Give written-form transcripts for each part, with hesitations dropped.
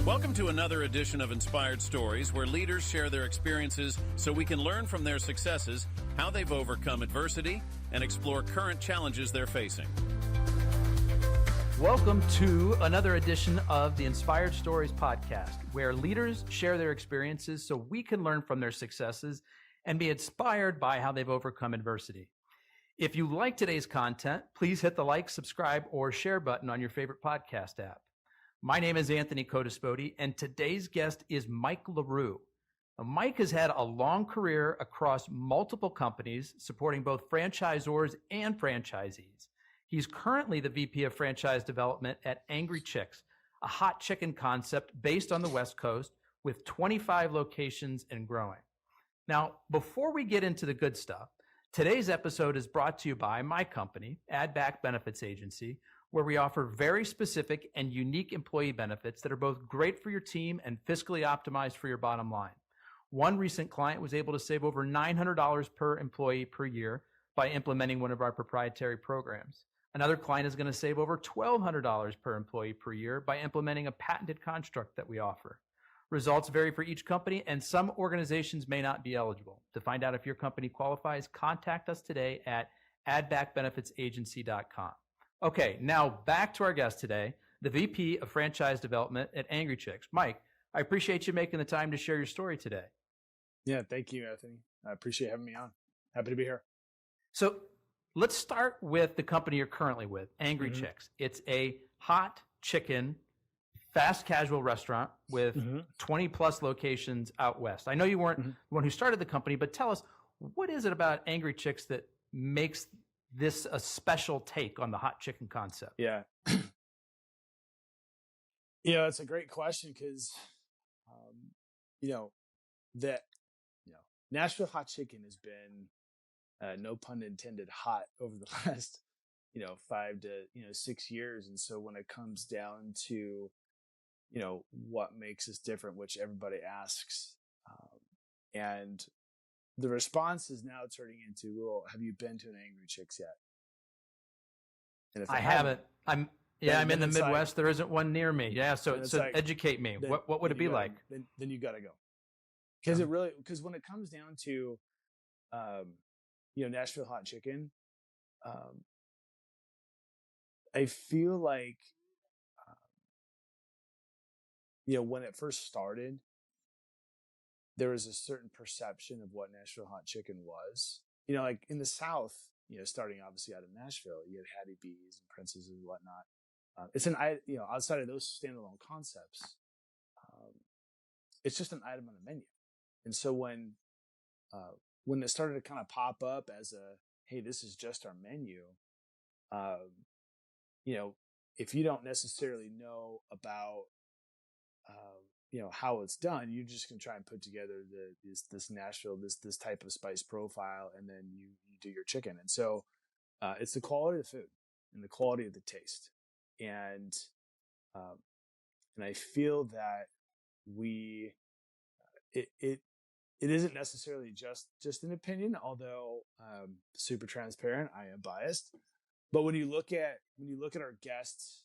Welcome to another edition of Inspired Stories, where leaders share their experiences so we can learn from their successes, how they've overcome adversity, and explore current challenges they're facing. Welcome to another edition of the Inspired Stories podcast, where leaders share their experiences so we can learn from their successes and be inspired by how they've overcome adversity. If you like today's content, please hit the like, subscribe, or share button on your favorite podcast app. My name is Anthony Codispoti, and today's guest is Mike LaRue. Now, Mike has had a long career across multiple companies, supporting both franchisors and franchisees. He's currently the VP of Franchise Development at Angry Chickz, a hot chicken concept based on the West Coast with 25 locations and growing. Now, before we get into the good stuff, today's episode is brought to you by my company, Add Back Benefits Agency, where we offer very specific and unique employee benefits that are both great for your team and fiscally optimized for your bottom line. One recent client was able to save over $900 per employee per year by implementing one of our proprietary programs. Another client is going to save over $1,200 per employee per year by implementing a patented construct that we offer. Results vary for each company, and some organizations may not be eligible. To find out if your company qualifies, contact us today at addbackbenefitsagency.com. Okay, now back to our guest today, the VP of Franchise Development at Angry Chickz. Mike, I appreciate you making the time to share your story today. Yeah, thank you, Anthony. I appreciate having me on. Happy to be here. So let's start with the company you're currently with, Angry Chickz. It's a hot chicken, fast casual restaurant with 20 plus locations out west. I know you weren't the one who started the company, but tell us, what is it about Angry Chickz that makes this a special take on the hot chicken concept? Yeah. It's a great question because, Nashville hot chicken has been, no pun intended, hot over the last, 5 to 6 years. And so when it comes down to, what makes us different, which everybody asks, and the response is now turning into, well, have you been to an Angry Chickz yet? And if I haven't. I'm in the Midwest. There isn't one near me. Yeah. So educate me. What would it be like? Then you got to go. Because when it comes down to, Nashville hot chicken, I feel like, when it first started, there was a certain perception of what Nashville hot chicken was. Like in the South, starting obviously out of Nashville, you had Hattie B's and Prince's and whatnot. Outside of those standalone concepts, it's just an item on the menu. And so when it started to kind of pop up as hey, this is just our menu, if you don't necessarily know about how it's done, you're just gonna try and put together this Nashville, this type of spice profile, and then you do your chicken. And so it's the quality of the food and the quality of the taste, and I feel that it isn't necessarily just an opinion, although super transparent. I am biased, but when you look at our guests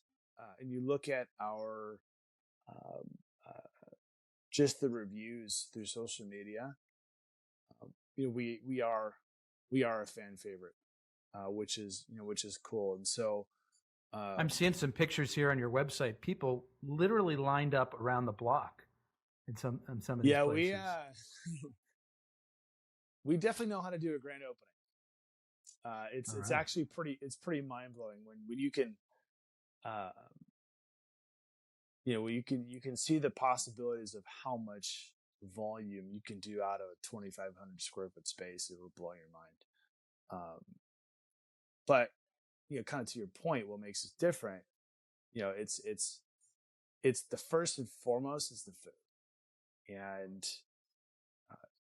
and you look at our just the reviews through social media, we are a fan favorite, which is cool. And so I'm seeing some pictures here on your website. People literally lined up around the block in some of these places. We definitely know how to do a grand opening. It's actually pretty mind blowing when you can. You can see the possibilities of how much volume you can do out of a 2,500 square foot space. It will blow your mind. But kind of to your point, what makes us different, it's the first and foremost is the food, and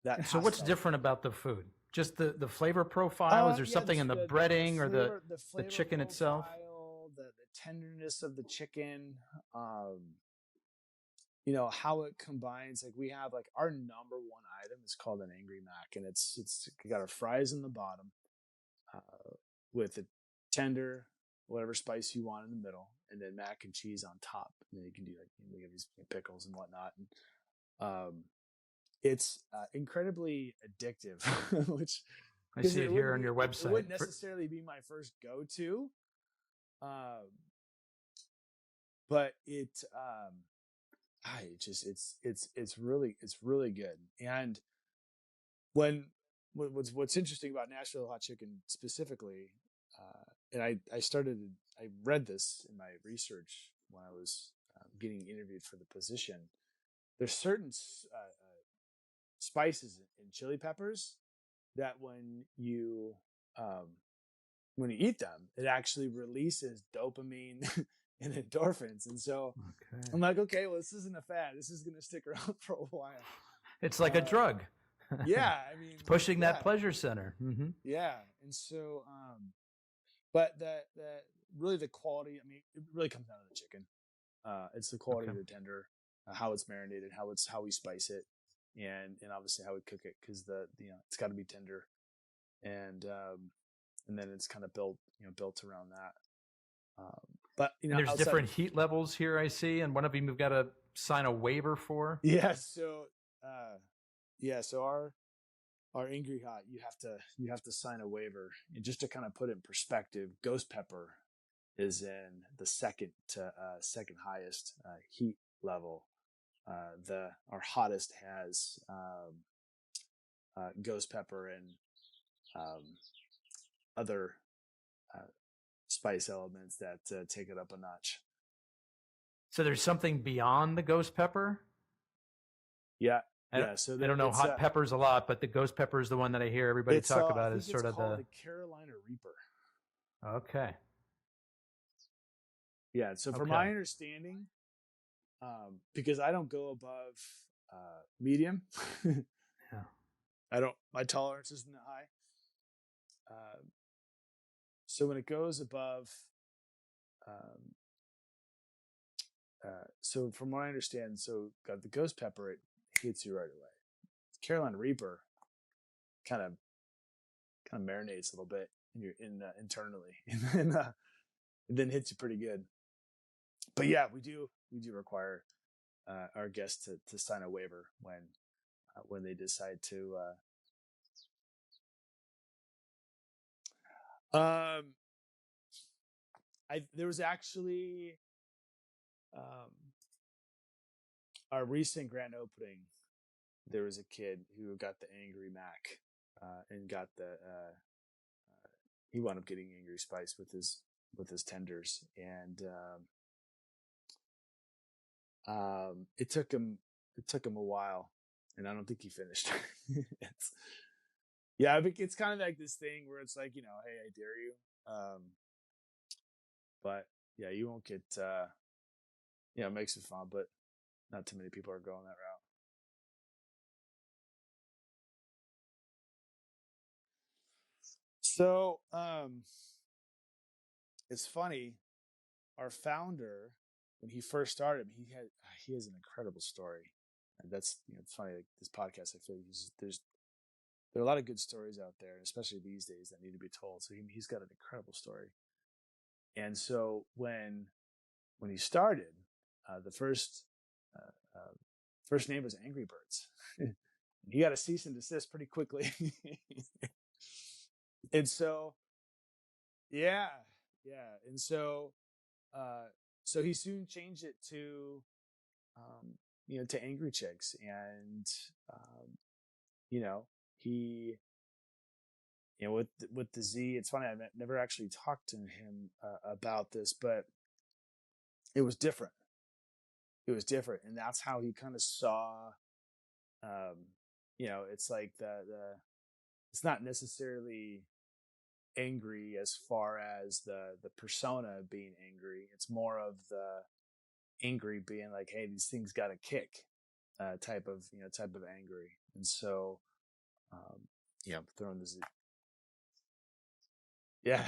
that. So what's different about the food? Just the flavor profile? Is there something in the breading or the chicken profile, itself? The tenderness of the chicken, how it combines. Like we have our number one item is called an Angry Mac, and it's got our fries in the bottom, with a tender whatever spice you want in the middle, and then mac and cheese on top. And then you can do like we have these pickles and whatnot. And it's incredibly addictive, which I see it here on your website. It wouldn't necessarily be my first go-to, but it's really good. And what's interesting about Nashville hot chicken specifically, and I read this in my research when I was getting interviewed for the position. There's certain spices and chili peppers that when you eat them, it actually releases dopamine and endorphins. And so I'm like, okay, well, this isn't a fad. This is going to stick around for a while. It's like a drug. Yeah, I mean, it's pushing that pleasure center. Mm-hmm. Yeah, and so, but that really the quality. I mean, it really comes down to the chicken. It's the quality of the tender, how it's marinated, how we spice it, and obviously how we cook it, because it's got to be tender, and then it's kind of built around that. But there's different heat levels here, I see, and one of them we've got to sign a waiver for. Yeah, so our Angry Hot, you have to sign a waiver. And just to kind of put it in perspective, ghost pepper is in the second highest heat level. Our hottest has ghost pepper and other spice elements that take it up a notch. So there's something beyond the ghost pepper? Yeah. So I don't know hot peppers a lot, but the ghost pepper is the one that I hear everybody talk about as sort of the Carolina Reaper. Okay. Yeah. So from my understanding, because I don't go above medium, my tolerance isn't that high. So when it goes above, so from what I understand, got the ghost pepper, it hits you right away. Carolina Reaper kind of marinates a little bit internally, and then hits you pretty good. But yeah, we do require our guests to sign a waiver when they decide to. There was actually our recent grand opening. There was a kid who got the Angry Mac, and got he wound up getting Angry Spice with his tenders, and it took him a while, and I don't think he finished. It's kind of like this thing where it's like, hey, I dare you, but yeah, you won't get. It makes it fun, but not too many people are going that route. So, it's funny. Our founder, when he first started, he has an incredible story, and that's it's funny. Like this podcast, I feel like there are a lot of good stories out there, especially these days, that need to be told. So he's got an incredible story. And so when he started, the first name was Angry Birds. He got a cease and desist pretty quickly. And so, yeah. And so he soon changed it to Angry Chickz. And, he, with the Z, it's funny, I never actually talked to him about this, but it was different. And that's how he kind of saw, it's like it's not necessarily angry as far as the persona being angry. It's more of the angry being like, hey, these things got a kick, type of angry. And so, throwing the Z. Yeah,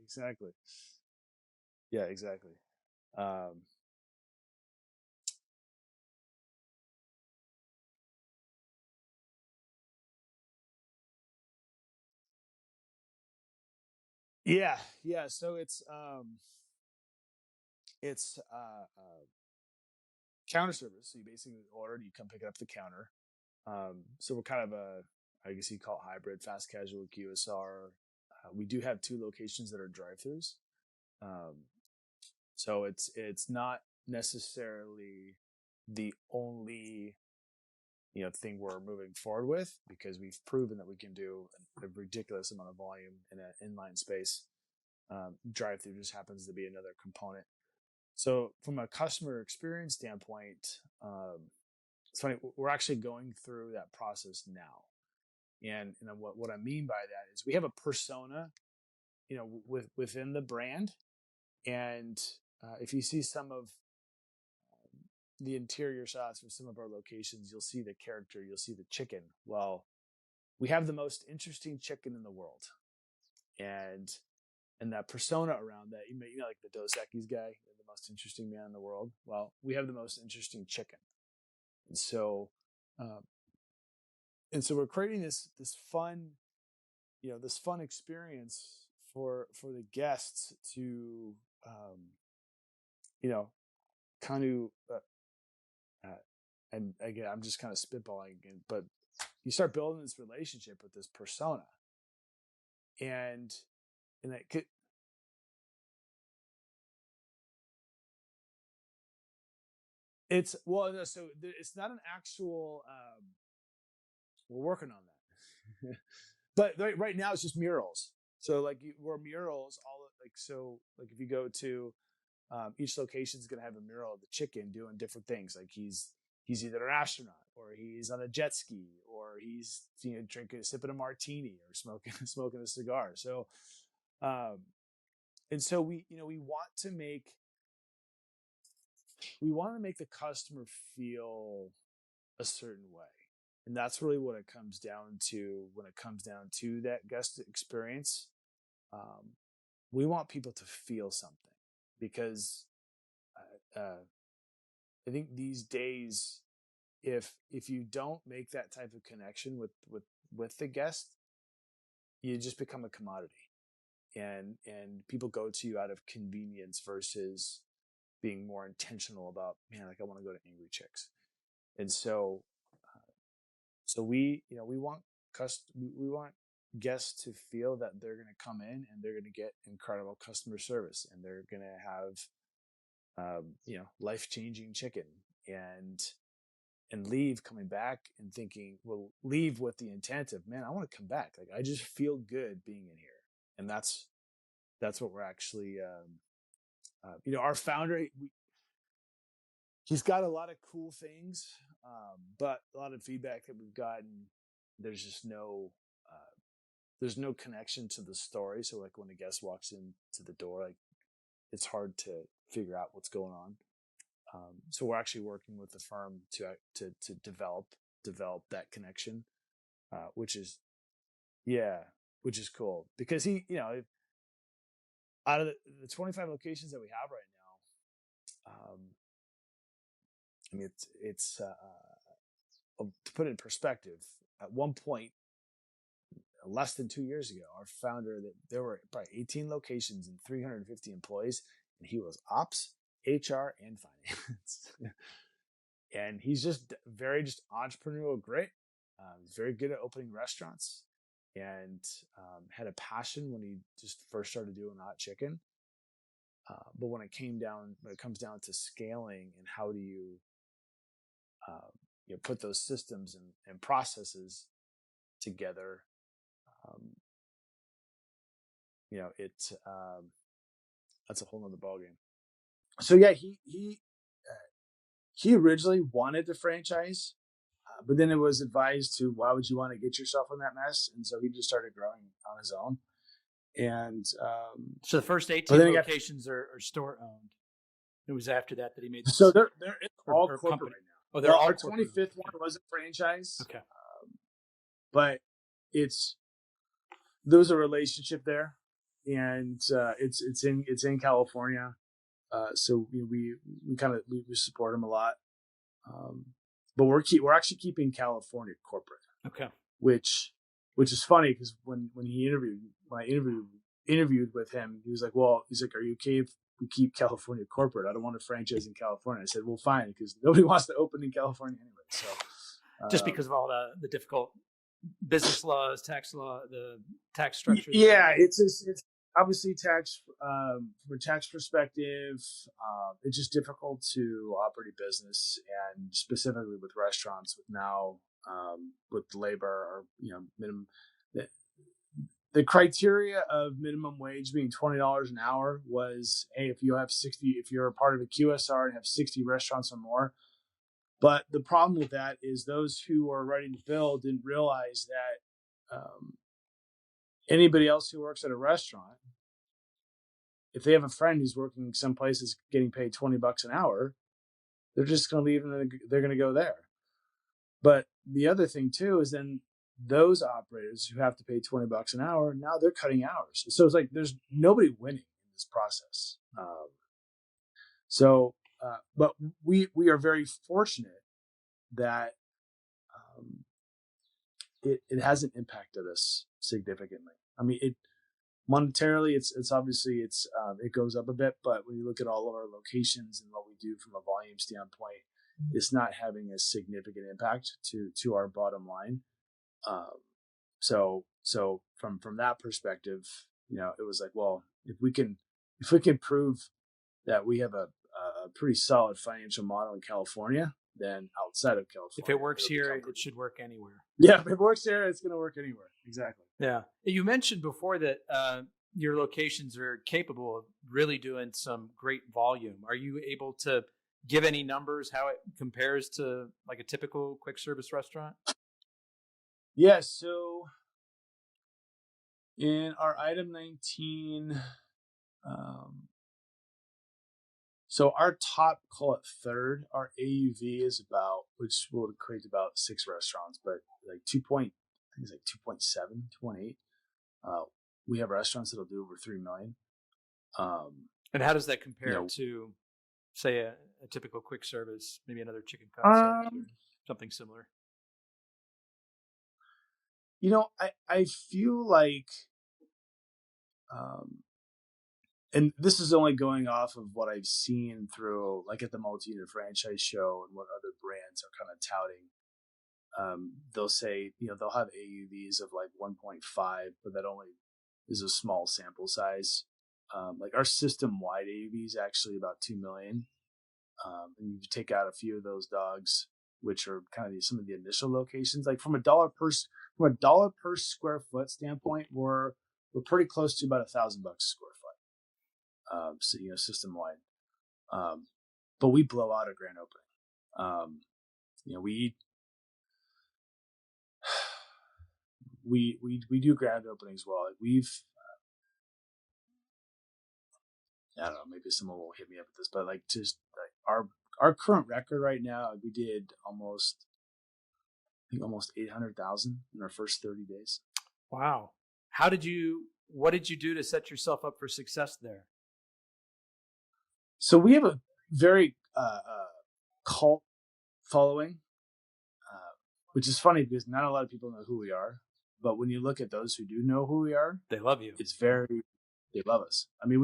exactly. Yeah, exactly. Yeah. So it's counter service. So you basically order, you come pick it up at the counter. So we're kind of I guess you call it hybrid, fast casual QSR. We do have 2 locations that are drive-throughs. So it's not necessarily the only thing we're moving forward with, because we've proven that we can do a ridiculous amount of volume in an inline space. Drive-through just happens to be another component. So from a customer experience standpoint, it's funny, we're actually going through that process now. And what I mean by that is we have a persona, within the brand. And if you see some of the interior shots for some of our locations, you'll see the character, you'll see the chicken. Well, we have the most interesting chicken in the world. And that persona around that, like the Dos Equis guy, the most interesting man in the world. Well, we have the most interesting chicken. And so we're creating this fun, this fun experience for the guests to, kind of, and again, I'm just kind of spitballing again, but you start building this relationship with this persona, and that could. It's not an actual. We're working on that, but right now it's just murals. So we're murals all like if you go to each location is going to have a mural of the chicken doing different things. Like he's either an astronaut, or he's on a jet ski, or he's sipping a martini, or smoking a cigar. So, and so we want to make the customer feel a certain way. And that's really what it comes down to when it comes down to that guest experience. We want people to feel something, because I think these days, if you don't make that type of connection with the guest, you just become a commodity, and people go to you out of convenience versus being more intentional about, man, like I want to go to Angry Chickz. And so we want guests to feel that they're going to come in and they're going to get incredible customer service, and they're going to have life-changing chicken, and leave coming back and thinking, well, leave with the intent of, man, I want to come back. Like I just feel good being in here. And that's what we're actually, our founder, he's got a lot of cool things, but a lot of feedback that we've gotten, there's just there's no connection to the story. So like when a guest walks into the door, like it's hard to figure out what's going on. So we're actually working with the firm to develop that connection, which is cool, because he, out of the 25 locations that we have right now, I mean, it's to put it in perspective, at one point, less than 2 years ago, our founder, that there were probably 18 locations and 350 employees, and he was ops, HR, and finance. And he's just entrepreneurial grit. He's very good at opening restaurants, and had a passion when he just first started doing hot chicken. But when it comes down to scaling and how do you put those systems and processes together, that's a whole nother ballgame. So yeah, he originally wanted to franchise, but then it was advised to, why would you want to get yourself in that mess? And so he just started growing on his own. And so the first 18 locations are store owned. It was after that he made. So they're all corporate company right now. Oh, they're all our corporate. 25th one was a franchise. Okay, but there's a relationship there, and it's in California. So we support him a lot. But we're actually keeping California corporate. Okay. Which is funny, because when I interviewed interviewed with him. He was like, "Well, are you okay if we keep California corporate? I don't want to franchise in California." I said, "Well, fine, because nobody wants to open in California anyway." So, just because of all the difficult business laws, tax law, the tax structure. Yeah, it's obviously tax from a tax perspective. It's just difficult to operate a business, and specifically with restaurants, with now with labor or minimum. The criteria of minimum wage being $20 an hour was, hey, if you're a part of a QSR and have 60 restaurants or more. But the problem with that is those who are ready to bill didn't realize that anybody else who works at a restaurant, if they have a friend who's working someplace that's getting paid $20 an hour, they're just going to leave and they're going to go there. But the other thing too is then those operators who have to pay $20 an hour, now they're cutting hours. So it's like there's nobody winning in this process. But we are very fortunate that it hasn't impacted us significantly. I mean, monetarily, it's obviously it goes up a bit, but when you look at all of our locations and what we do from a volume standpoint, it's not having a significant impact to our bottom line. So from that perspective, it was like, well, if we can prove that we have a pretty solid financial model in California, then outside of California, if it works here, it should work anywhere. Yeah, if it works here, it's going to work anywhere. Exactly. Yeah. You mentioned before that your locations are capable of really doing some great volume. Are you able to give any numbers how it compares to like a typical quick service restaurant? Yeah, so in our item 19, so our top, call it third, our AUV is about, which will equate to about 6 restaurants, but like 2.7, 2.8. We have restaurants that'll do over 3 million. And how does that compare to, say, a typical quick service, maybe another chicken concept or something similar? I feel like, and this is only going off of what I've seen through, like at the multi-unit franchise show and what other brands are kind of touting. They'll say, they'll have AUVs of like 1.5, but that only is a small sample size. Like our system-wide AUV is actually about 2 million. And you take out a few of those dogs, which are kind of some of the initial locations. Like from a dollar per square foot standpoint, we're pretty close to about $1,000 a square foot. So system wide, but we blow out a grand opening. We do grand openings well. Like I don't know, maybe someone will hit me up with this, but like just like our current record right now, we did almost 800,000 in our first 30 days. Wow. What did you do to set yourself up for success there? So we have a very cult following, which is funny because not a lot of people know who we are. But when you look at those who do know who we are, they love you. They love us. I mean,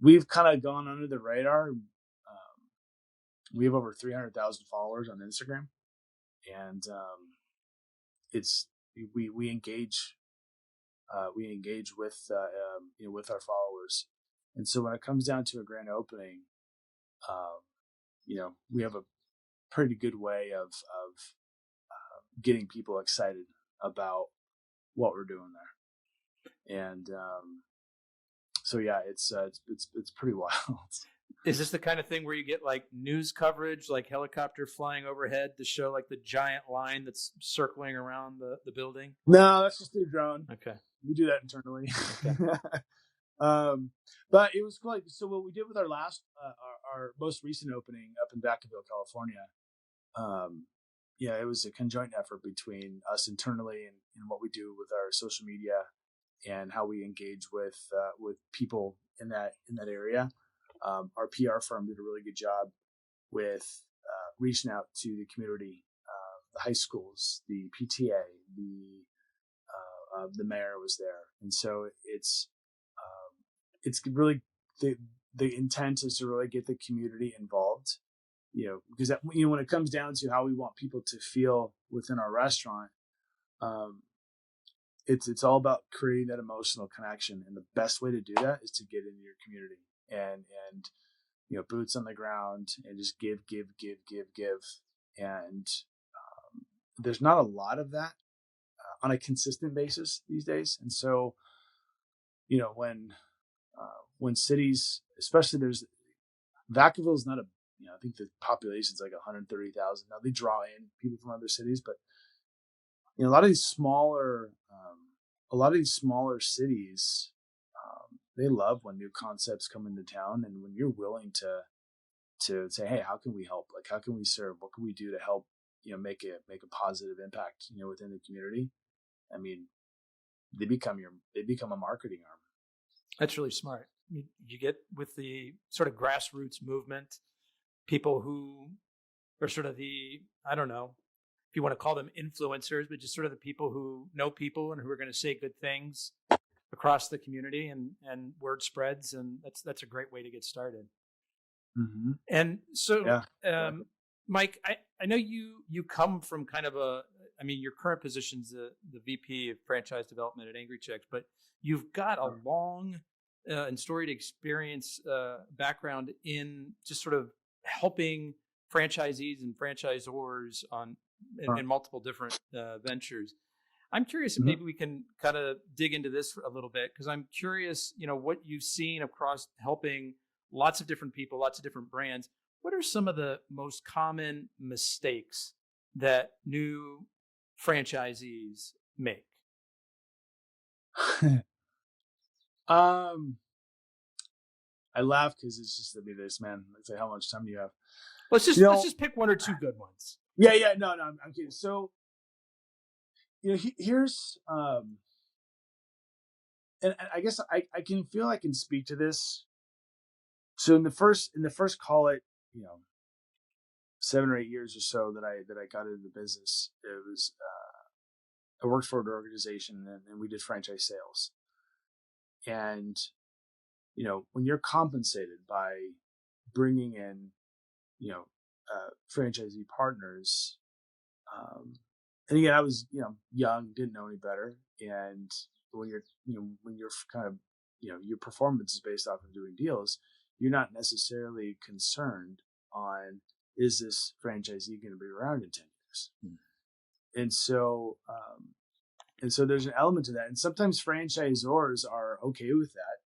we've kind of gone under the radar. We have over 300,000 followers on Instagram, and we engage with with our followers. And so when it comes down to a grand opening, we have a pretty good way of getting people excited about what we're doing there. And so yeah, it's pretty wild. Is this the kind of thing where you get like news coverage, like helicopter flying overhead to show like the giant line that's circling around the building? No, that's just through drone. Okay. We do that internally. Okay. But it was cool. So what we did with our most recent opening up in Vacaville, California, it was a conjoint effort between us internally and what we do with our social media and how we engage with people in that area. Our PR firm did a really good job with reaching out to the community, the high schools, the PTA, the the mayor was there. And so it's really the intent is to really get the community involved, because that, when it comes down to how we want people to feel within our restaurant, it's all about creating that emotional connection. And the best way to do that is to get into your community and boots on the ground and just give. And there's not a lot of that on a consistent basis these days. And so, when cities, especially Vacaville is not I think the population is like 130,000. Now they draw in people from other cities, but a lot of these smaller cities, they love when new concepts come into town, and when you're willing to say, hey, how can we help? Like, how can we serve? What can we do to help? Make a positive impact, within the community. I mean, they become a marketing arm. That's really smart. You get with the sort of grassroots movement, people who are sort of I don't know if you want to call them influencers, but just sort of the people who know people and who are going to say good things across the community, and word spreads. And that's a great way to get started. Mm-hmm. And so, yeah. Mike, I know you come from kind of your current position's the VP of franchise development at Angry Chickz, but you've got a long and storied experience background in just sort of helping franchisees and franchisors in multiple different ventures. I'm curious if maybe we can kind of dig into this a little bit, because I'm curious, what you've seen across helping lots of different people, lots of different brands. What are some of the most common mistakes that new franchisees make? I laugh because it's just this, man. Let's say, how much time do you have? Let's just pick one or two good ones. Yeah. No, I'm kidding. So, here's, and I guess I can feel I can speak to this. So in the first call it, 7 or 8 years or so that I got into the business, it was, I worked for an organization and we did franchise sales. And, when you're compensated by bringing in, franchisee partners, and again, I was, young, didn't know any better. And when you're kind of, your performance is based off of doing deals, you're not necessarily concerned on, is this franchisee going to be around in 10 years? And so there's an element to that. And sometimes franchisors are okay with that,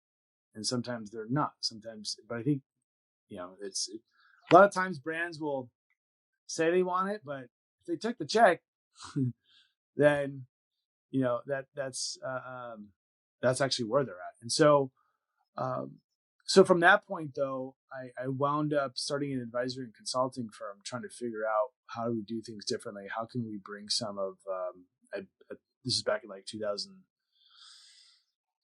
and sometimes they're not. But I think, it's a lot of times brands will say they want it, but if they took the check, then, that's actually where they're at. And so, so from that point, though, I wound up starting an advisory and consulting firm, trying to figure out how do we do things differently? How can we bring some of, this is back in like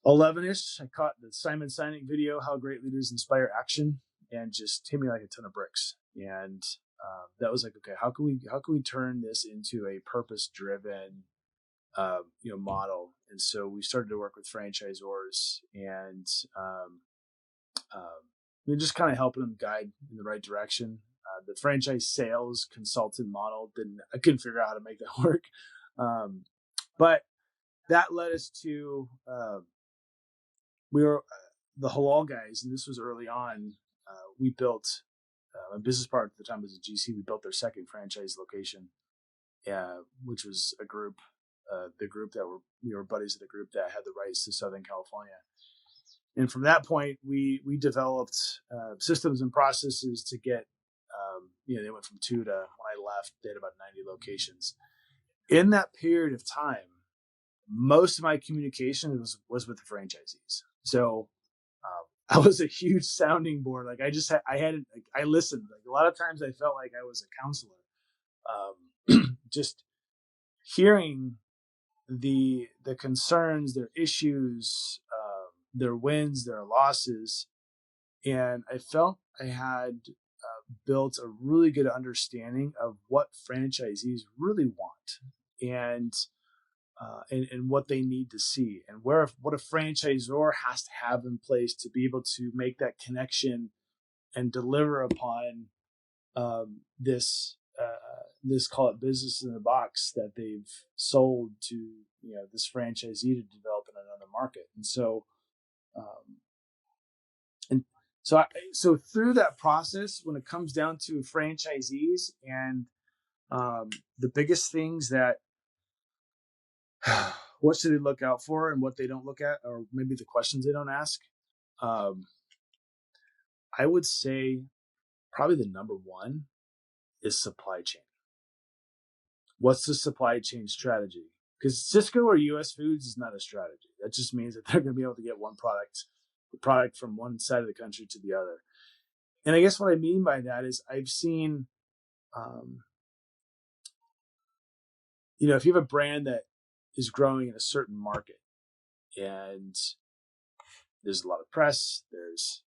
2011-ish. I caught the Simon Sinek video, How Great Leaders Inspire Action, and just hit me like a ton of bricks. And that was like, okay, how can we turn this into a purpose-driven, model? And so we started to work with franchisors and, just kind of helping them guide in the right direction. The franchise sales consultant model I couldn't figure out how to make that work. But that led us to, we were the halal guys, and this was early on. We built, a business partner at the time was a GC. We built their second franchise location, which was a group, the group we were buddies of the group that had the rights to Southern California. And from that point, we developed systems and processes to get, they went from 2 to, when I left, they had about 90 locations. In that period of time, most of my communication was with the franchisees. So I was a huge sounding board. Like I listened. Like a lot of times I felt like I was a counselor, just hearing the concerns, their issues, their wins, their losses. And I felt I had built a really good understanding of what franchisees really want. And and what they need to see, and what a franchisor has to have in place to be able to make that connection and deliver upon this call it business in the box that they've sold to this franchisee to develop in another market. And so so through that process, when it comes down to franchisees and the biggest things that what should they look out for and what they don't look at, or maybe the questions they don't ask, I would say probably the number one is supply chain. What's the supply chain strategy? Because Sysco or US Foods is not a strategy. That just means that they're going to be able to get the product from one side of the country to the other. And I guess what I mean by that is I've seen, if you have a brand that is growing in a certain market and there's a lot of press, there's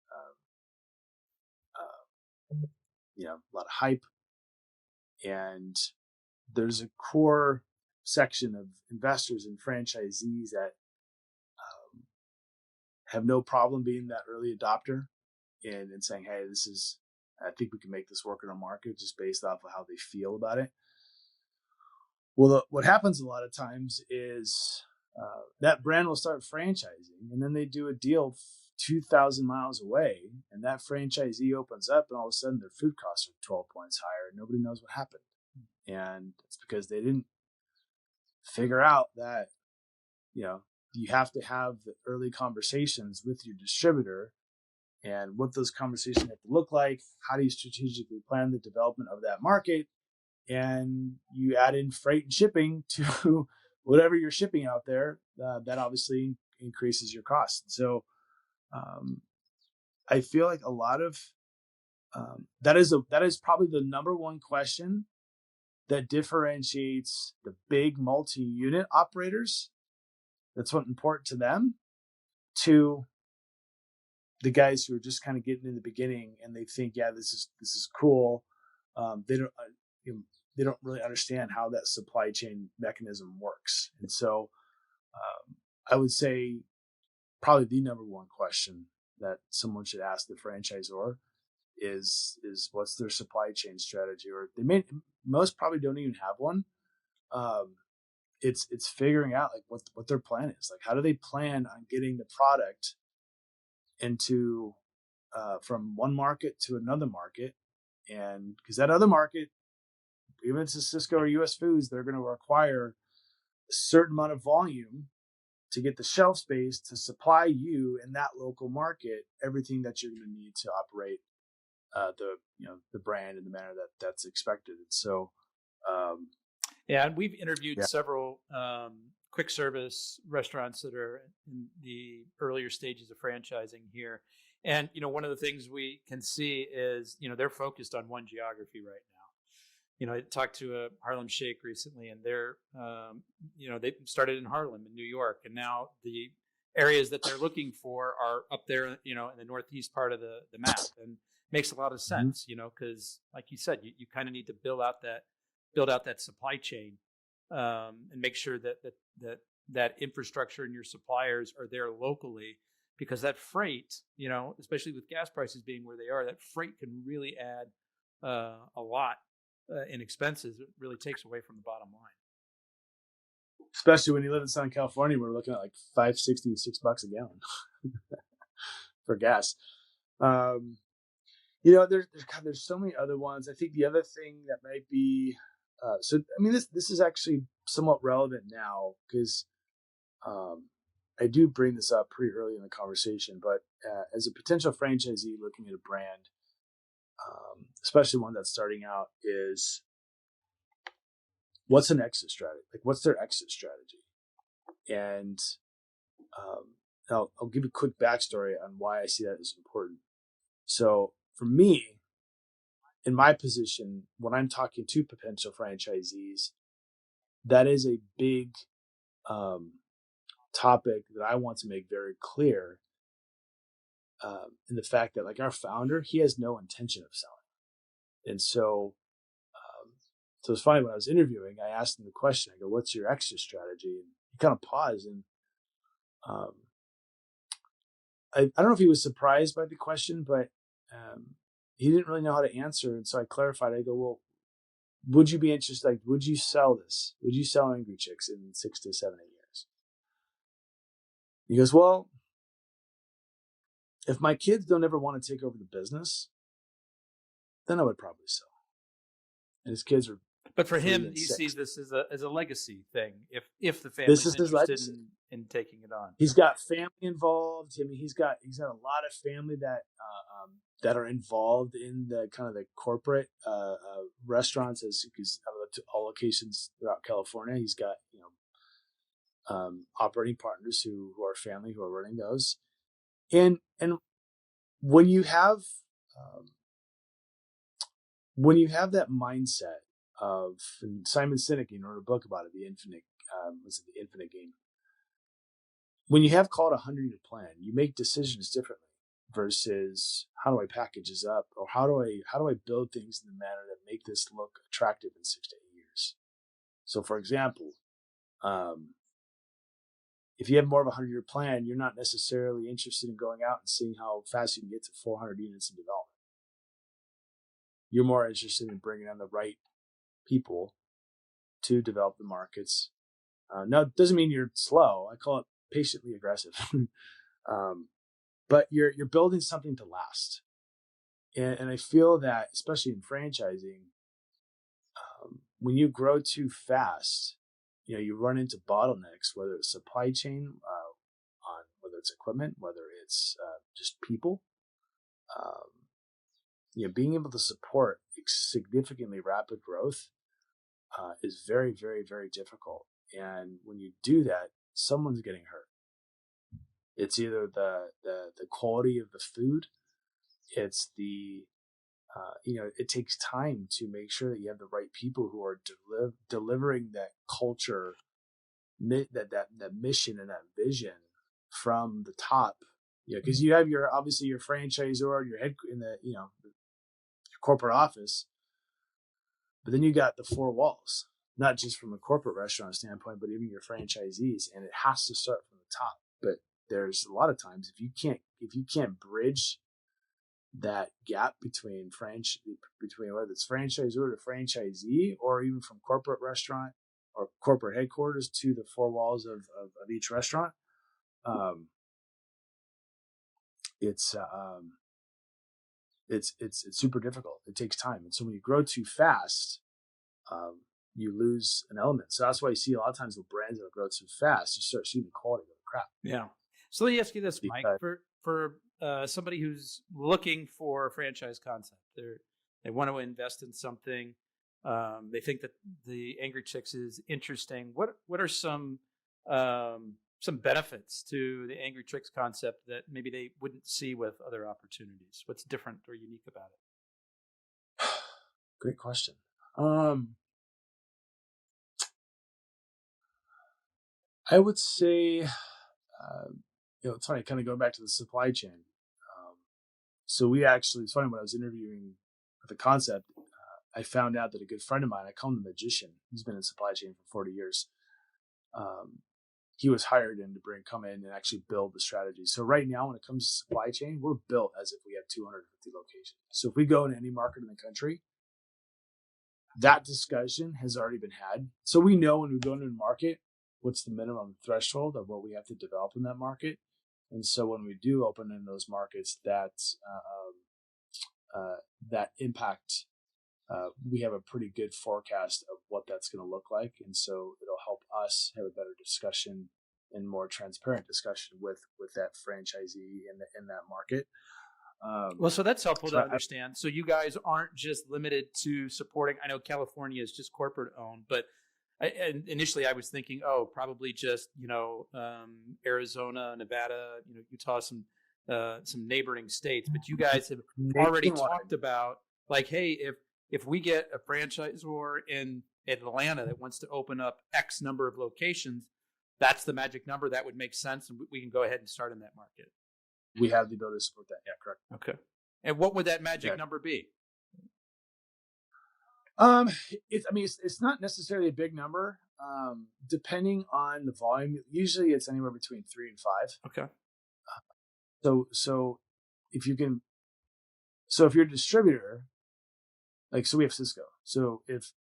a lot of hype, and there's a core section of investors and franchisees that have no problem being that early adopter and saying, hey, I think we can make this work in our market just based off of how they feel about it. Well, what happens a lot of times is that brand will start franchising, and then they do a deal 2,000 miles away, and that franchisee opens up, and all of a sudden their food costs are 12 points higher, and nobody knows what happened. And it's because they didn't figure out that, you have to have the early conversations with your distributor and what those conversations have to look like. How do you strategically plan the development of that market? And you add in freight and shipping to whatever you're shipping out there. That obviously increases your costs. So I feel like a lot of that is probably the number one question that differentiates the big multi-unit operators. That's what's important to them, to the guys who are just kind of getting in the beginning and they think, yeah, this is cool. They don't really understand how that supply chain mechanism works. And so I would say probably the number one question that someone should ask the franchisor is what's their supply chain strategy, or most probably don't even have one. It's figuring out like what their plan is. Like, how do they plan on getting the product into from one market to another market? And because that other market, even if it's a Sysco or US Foods, they're going to require a certain amount of volume to get the shelf space to supply you in that local market everything that you're going to need to operate the brand in the manner that's expected. And so and we've interviewed several quick service restaurants that are in the earlier stages of franchising here. And, one of the things we can see is, they're focused on one geography right now. I talked to a Harlem Shake recently, and they're, they started in Harlem in New York, and now the areas that they're looking for are up there, in the northeast part of the map. And makes a lot of sense, because like you said, you kind of need to build out that supply chain and make sure that infrastructure and your suppliers are there locally, because that freight, especially with gas prices being where they are, that freight can really add a lot in expenses. It really takes away from the bottom line. Especially when you live in Southern California, we're looking at like $5.60, $6 a gallon for gas. There's so many other ones. I think the other thing that might be, this is actually somewhat relevant now, because I do bring this up pretty early in the conversation, but as a potential franchisee looking at a brand, especially one that's starting out, is what's an exit strategy? Like, what's their exit strategy? And I'll give you a quick backstory on why I see that as important. So for me, in my position, when I'm talking to potential franchisees, that is a big topic that I want to make very clear, in the fact that, like, our founder, he has no intention of selling. And so So it's funny, when I was interviewing, I asked him the question. I go, "What's your exit strategy?" And he kind of paused, and I don't know if he was surprised by the question, but he didn't really know how to answer. And so I clarified. I go, "Well, would you be interested? Like, would you sell this? Would you sell Angry Chickz in 6 to 7, 8 years?" He goes, "Well, if my kids don't ever want to take over the business, then I would probably sell." And his kids are. But for him, he sees this as a legacy thing. If the family's interested in taking it on, he's got family involved. I mean, he's got a lot of family that are involved in the kind of the corporate restaurants, because out of all locations throughout California, he's got operating partners who are family, who are running those. And when you have that mindset of, and Simon Sinek wrote a book about it, the Infinite Game. When you have called a 100-year plan, you make decisions differently versus how do I package this up, or how do I build things in a manner that make this look attractive in 6 to 8 years. So, for example, if you have more of a 100-year plan, you're not necessarily interested in going out and seeing how fast you can get to 400 units in development. You're more interested in bringing on the right people to develop the markets. Now, it doesn't mean you're slow. I call it patiently aggressive. But you're building something to last. And I feel that, especially in franchising, when you grow too fast, you run into bottlenecks, whether it's supply chain, whether it's equipment, whether it's just people. Being able to support significantly rapid growth is very, very, very difficult. And when you do that, someone's getting hurt. It's either the quality of the food, it's it takes time to make sure that you have the right people who are delivering that culture, that mission and that vision from the top. Because you have your franchisor and your head in your corporate office, but then you got the four walls, not just from a corporate restaurant standpoint, but even your franchisees, and it has to start from the top. But there's a lot of times if you can't bridge that gap between whether it's franchisor to franchisee, or even from corporate restaurant or corporate headquarters to the four walls of each restaurant, it's super difficult. It takes time. And so when you grow too fast, you lose an element. So that's why you see a lot of times with brands that grow too fast, you start seeing the quality go to crap. Yeah. So let me ask you this, Mike, for somebody who's looking for a franchise concept, they want to invest in something. They think that the Angry Chickz is interesting. What are some benefits to the Angry Chickz concept that maybe they wouldn't see with other opportunities? What's different or unique about it? Great question. I would say, it's funny, kind of going back to the supply chain. So it's funny, when I was interviewing for the concept, I found out that a good friend of mine, I call him the magician. He's been in supply chain for 40 years. He was hired in to come in and actually build the strategy. So right now, when it comes to supply chain, we're built as if we have 250 locations. So if we go in any market in the country, that discussion has already been had. So we know when we go into a market, what's the minimum threshold of what we have to develop in that market. And so when we do open in those markets, that impact, we have a pretty good forecast of what that's going to look like. And so it'll help us have a better discussion and more transparent discussion with that franchisee in that market. So that's helpful to understand. So you guys aren't just limited to supporting, I know California is just corporate owned, but initially I was thinking, probably just, Arizona, Nevada, Utah, some neighboring states, but you guys have already talked about, like, hey, if we get a franchisor in Atlanta that wants to open up X number of locations, that's the magic number that would make sense, and we can go ahead and start in that market. We have the ability to support that. Yeah, correct. Okay. And what would that magic number be? It's not necessarily a big number. Depending on the volume, usually it's anywhere between 3 and 5. Okay. So if you can, so if you're a distributor, like, so we have Cisco. So if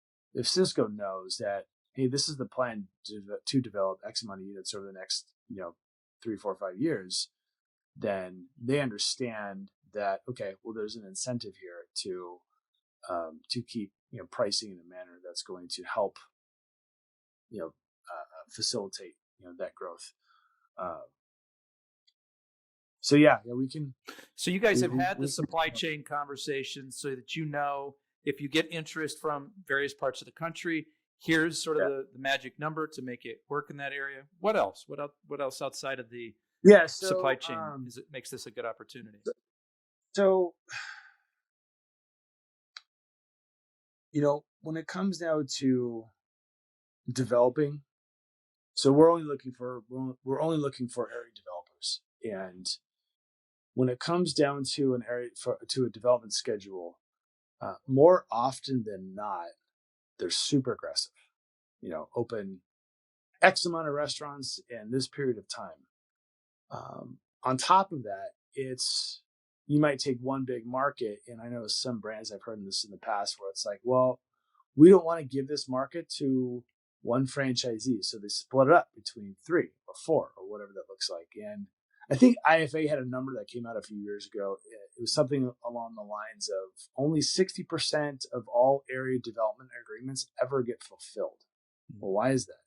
Cisco knows that, hey, this is the plan to develop X amount of units over the next, 3, 4, 5 years, then they understand that, okay, well, there's an incentive here to keep, pricing in a manner that's going to help, facilitate, that growth. So we can. So you guys have had the supply chain conversations so that if you get interest from various parts of the country, here's sort of the magic number to make it work in that area. What else? What else outside of the supply chain makes this a good opportunity? So, when it comes down to developing, so we're only looking for area developers, and when it comes down to to a development schedule, more often than not, they're super aggressive. Open X amount of restaurants in this period of time. On top of that, you might take one big market, and I know some brands, I've heard this in the past, where it's like, well, we don't want to give this market to one franchisee, so they split it up between 3 or 4 or whatever that looks like. And I think IFA had a number that came out a few years ago. It was something along the lines of only 60% of all area development agreements ever get fulfilled. Well, why is that?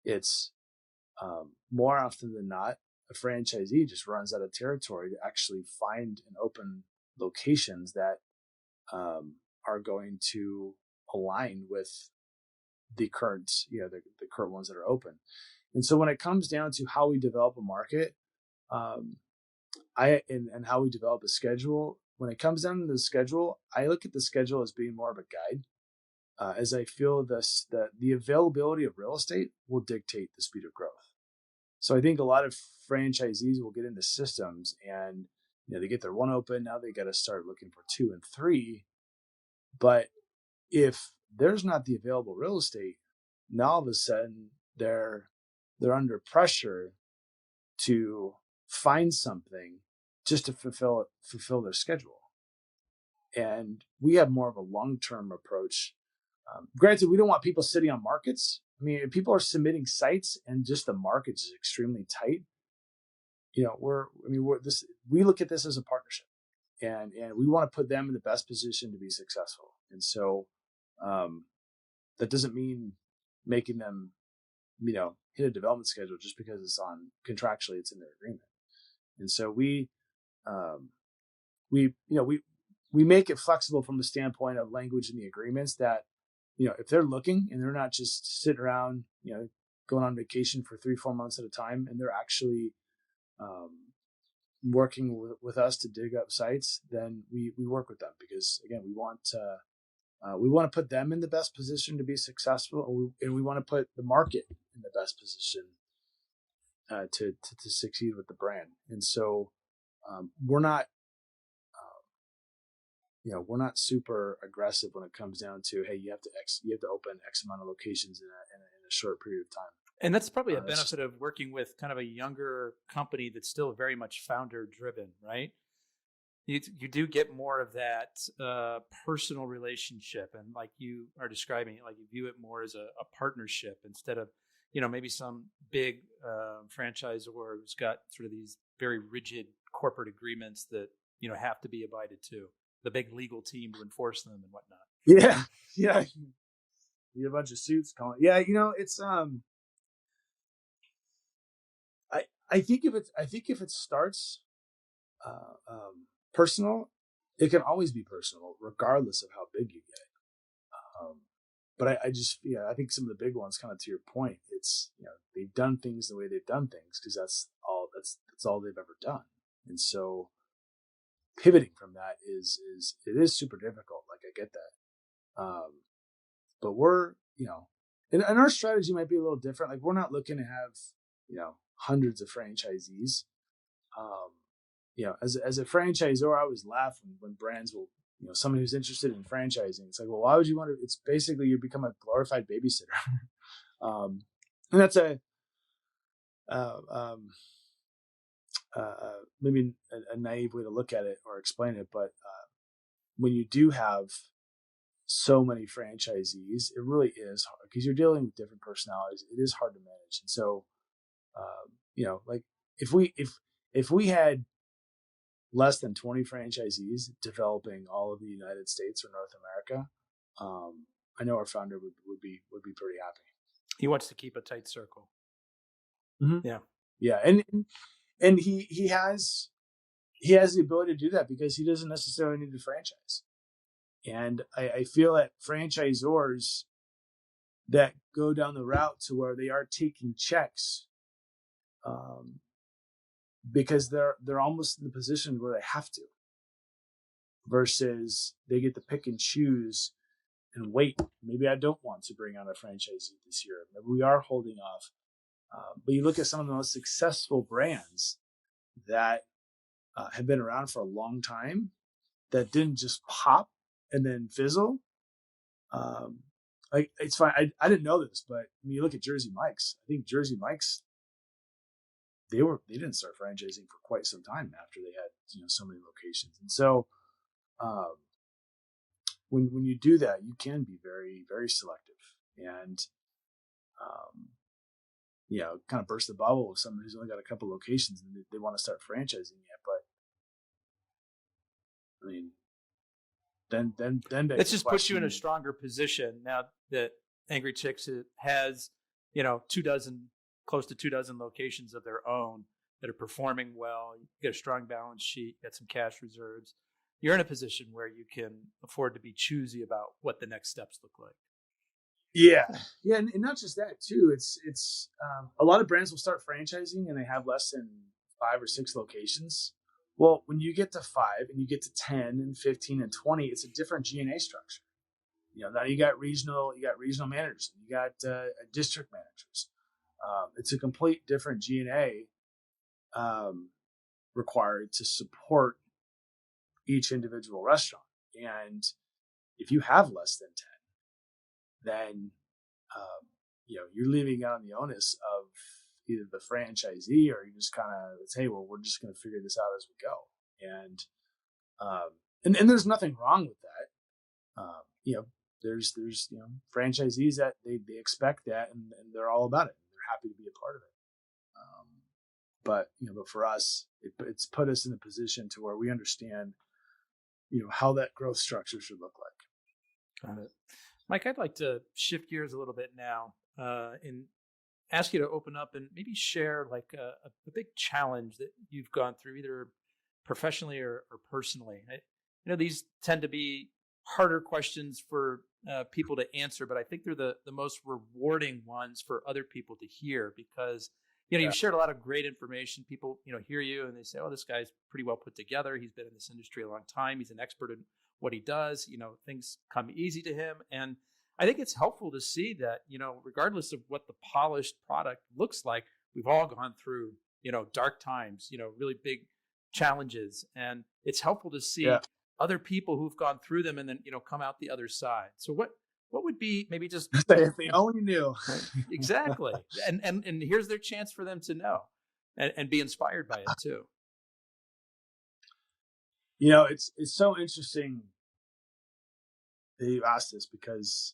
It's more often than not, a franchisee just runs out of territory to actually find and open locations that are going to align with the current, the current ones that are open. And so when it comes down to how we develop a market, and how we develop a schedule, when it comes down to the schedule, I look at the schedule as being more of a guide, as I feel the availability of real estate will dictate the speed of growth. So I think a lot of franchisees will get into systems and, they get their 1 open. Now they got to start looking for 2 and 3. But if there's not the available real estate, now all of a sudden they're under pressure to find something just to fulfill their schedule. And we have more of a long-term approach. Granted, we don't want people sitting on markets. I mean, if people are submitting sites and just the market is extremely tight, we look at this as a partnership, and we want to put them in the best position to be successful. And so that doesn't mean making them, hit a development schedule just because it's contractually it's in their agreement. And so we make it flexible from the standpoint of language in the agreements that, if they're looking and they're not just sitting around, going on vacation for 3-4 months at a time, and they're actually working with us to dig up sites, then we work with them, because again, we want to put them in the best position to be successful, and we want to put the market in the best position to succeed with the brand. And so we're not super aggressive when it comes down to, hey, you have to open X amount of locations in a short period of time. And that's probably a benefit of working with kind of a younger company that's still very much founder driven, right? You do get more of that personal relationship, and like you are describing it, like you view it more as a partnership instead of, maybe some big franchisor who's got sort of these very rigid corporate agreements that, have to be abided to. The big legal team to enforce them and whatnot. Yeah. You get a bunch of suits calling. Yeah, it's I think if it starts personal, it can always be personal, regardless of how big you get. But I think some of the big ones, kind of to your point, it's, they've done things the way they've done things because that's all they've ever done. And so pivoting from that is super difficult. Like, I get that. But we're, and our strategy might be a little different. Like, we're not looking to have, hundreds of franchisees. As a franchisor, I always laugh when brands will, somebody who's interested in franchising. It's like, well, why would you want to? It's basically you become a glorified babysitter, and that's maybe a naive way to look at it or explain it. But when you do have so many franchisees, it really is hard because you're dealing with different personalities. It is hard to manage, and so like if we had less than 20 franchisees developing all of the United States or North America, I know our founder would be pretty happy. He wants to keep a tight circle. Mm-hmm. Yeah, and he has the ability to do that because he doesn't necessarily need to franchise. And I feel that franchisors that go down the route to where they are taking checks, because they're almost in the position where they have to, versus they get to pick and choose and wait. Maybe I don't want to bring on a franchisee this year. Maybe we are holding off. But you look at some of the most successful brands that have been around for a long time that didn't just pop and then fizzle. Like it's fine. I didn't know this, but when you look at Jersey Mike's, I think Jersey Mike's, they didn't start franchising for quite some time after they had so many locations. And so when you do that, you can be very, very selective and kind of burst the bubble with someone who's only got a couple locations and they want to start franchising yet. But I mean, then let's just put you in a stronger position now that Angry Chickz has, close to 24 locations of their own that are performing well. You get a strong balance sheet, get some cash reserves. You're in a position where you can afford to be choosy about what the next steps look like. Yeah, and not just that too. It's a lot of brands will start franchising and they have less than 5 or 6 locations. Well, when you get to 5 and you get to 10 and 15 and 20, it's a different G&A structure. Now you got regional managers, you got district managers. It's a complete different G&A required to support each individual restaurant. And if you have less than 10, then you're leaving out the onus of either the franchisee or you just kind of say, well, we're just going to figure this out as we go. And there's nothing wrong with that. There's franchisees that they expect that and they're all about it. They're happy to be a part of it. But for us, it's put us in a position to where we understand, how that growth structure should look like. Got it. Mike, I'd like to shift gears a little bit now and ask you to open up and maybe share like a big challenge that you've gone through either professionally or personally. These tend to be harder questions for people to answer, but I think they're the most rewarding ones for other people to hear because, you've shared a lot of great information. People, hear you and they say, oh, this guy's pretty well put together. He's been in this industry a long time. He's an expert in what he does. Things come easy to him. And I think it's helpful to see that, regardless of what the polished product looks like, we've all gone through, dark times, really big challenges. And it's helpful to see other people who've gone through them and then, come out the other side. So what would be maybe just if they only knew. Exactly. And here's their chance for them to know and be inspired by it too. It's so interesting that you asked this because,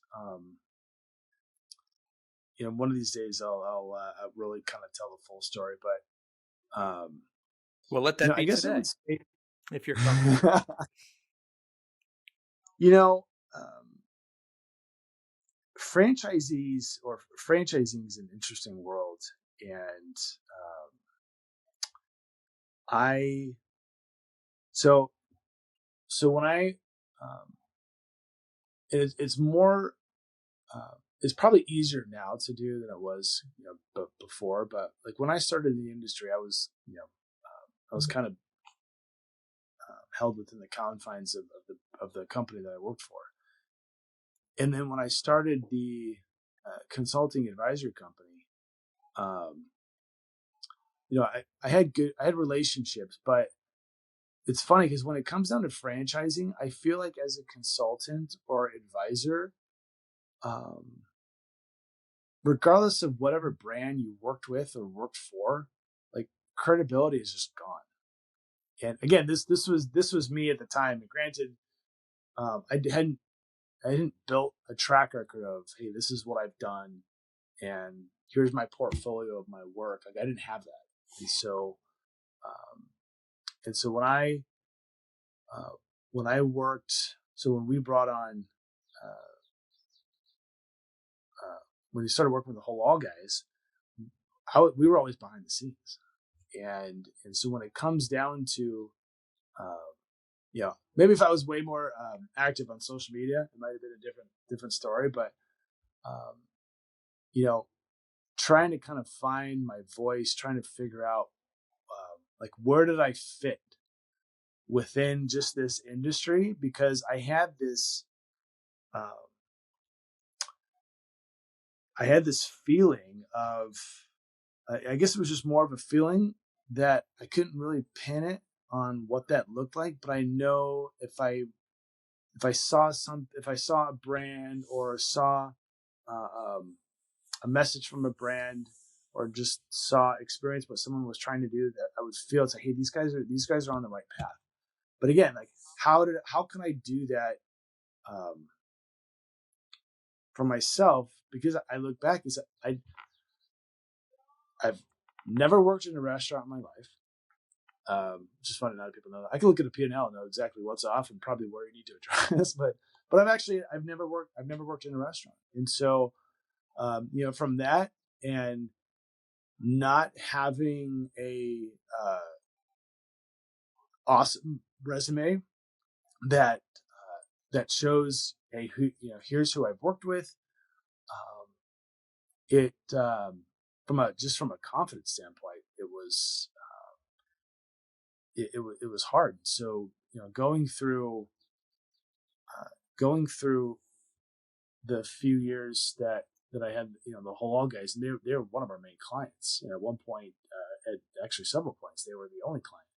one of these days I'll really kind of tell the full story, but, well, let that be today, if you're comfortable. Franchisees or franchising is an interesting world. And, so when it's more, it's probably easier now to do than it was, before. But like when I started in the industry, I was, I was kind of held within the confines of the company that I worked for. And then when I started the consulting advisory company, I had relationships, but it's funny because when it comes down to franchising, I feel like as a consultant or advisor, regardless of whatever brand you worked with or worked for, like credibility is just gone. And again, this was me at the time. And granted, I hadn't built a track record of, hey, this is what I've done, and here's my portfolio of my work. Like I didn't have that, and so when I worked, so when we brought on, when we started working with the whole all guys, we were always behind the scenes, and so when it comes down to, maybe if I was way more active on social media, it might have been a different story. But trying to kind of find my voice, trying to figure out like where did I fit within just this industry, because I had this feeling of, I guess it was just more of a feeling that I couldn't really pin it on what that looked like. But I know if I saw a brand or saw a message from a brand, or just experience what someone was trying to do, that I would feel it's like, hey, these guys are on the right path. But again, like how can I do that for myself? Because I look back and say, I've never worked in a restaurant in my life. Just funny, not people know that. I can look at a P&L and know exactly what's off and probably where you need to address. But I've never worked in a restaurant. And so, from that, and not having a awesome resume that shows, hey, here's who I've worked with. From a confidence standpoint, it was hard. So going through the few years that I had, the whole all guys, and they were one of our main clients. At one point, at actually several points, they were the only client.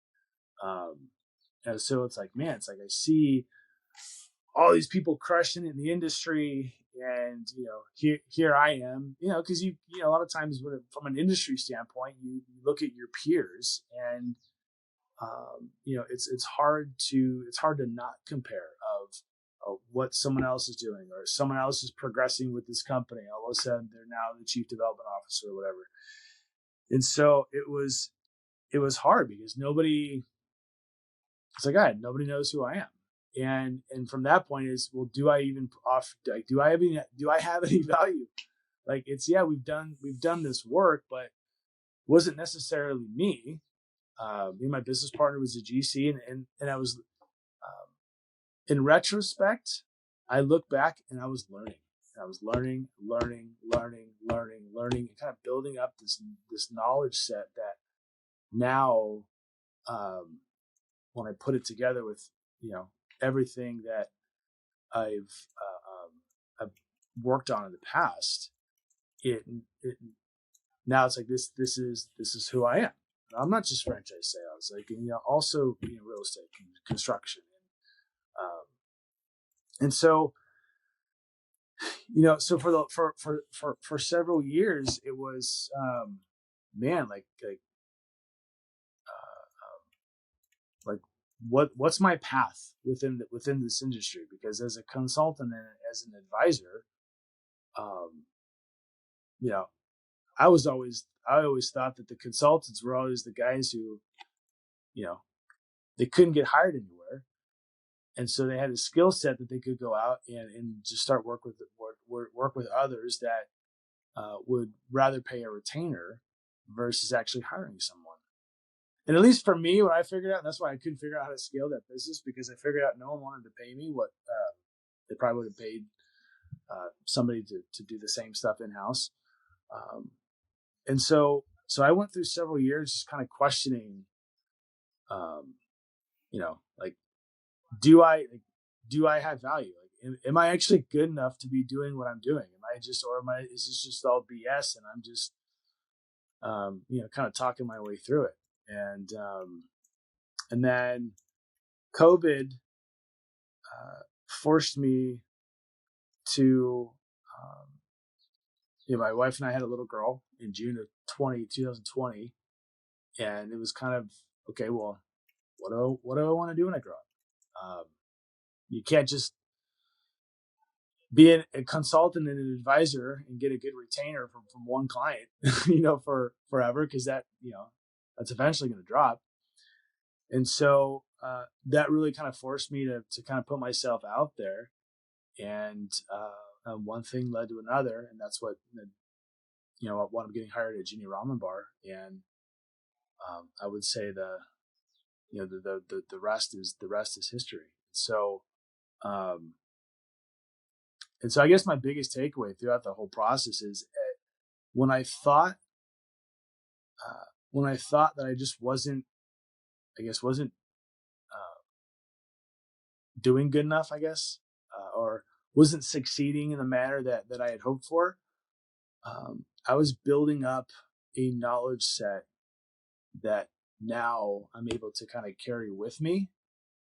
And so it's like, man, I see all these people crushing it in the industry, and here I am, because a lot of times from an industry standpoint, you look at your peers, and it's hard to not compare of what someone else is doing, or someone else is progressing with this company. All of a sudden, they're now the chief development officer or whatever. And so it was hard because nobody knows who I am. And from that point is, well, do I have any value? Like we've done this work, but it wasn't necessarily me. Me and my business partner was a GC, and I was, in retrospect, I look back and I was learning. I was learning, and kind of building up this knowledge set that now, when I put it together with everything that I've worked on in the past, it now it's like this is who I am. I'm not just franchise sales, like, also real estate, construction, and so so for several years it was what's my path within this industry? Because as a consultant and as an advisor, I always thought that the consultants were always the guys who, they couldn't get hired anywhere. And so they had a skill set that they could go out and just start work with others that would rather pay a retainer versus actually hiring someone. And at least for me, what I figured out, and that's why I couldn't figure out how to scale that business, because I figured out no one wanted to pay me what they probably would have paid somebody to do the same stuff in-house. And so I went through several years just kind of questioning, like, do I have value? Like, am I actually good enough to be doing what I'm doing? Is this just all BS? And I'm just, kind of talking my way through it. And then COVID forced me to, my wife and I had a little girl in June of 2020. And it was kind of, okay, well, what do I want to do when I grow up? You can't just be a consultant and an advisor and get a good retainer from one client, for forever, because that's eventually going to drop. And so that really kind of forced me to kind of put myself out there. And one thing led to another, and that's what, when I'm getting hired at Genie Ramen Bar, and I would say the rest is history. So, and so I guess my biggest takeaway throughout the whole process is when I thought that I just wasn't doing good enough, or wasn't succeeding in the manner that I had hoped for. I was building up a knowledge set that now I'm able to kind of carry with me,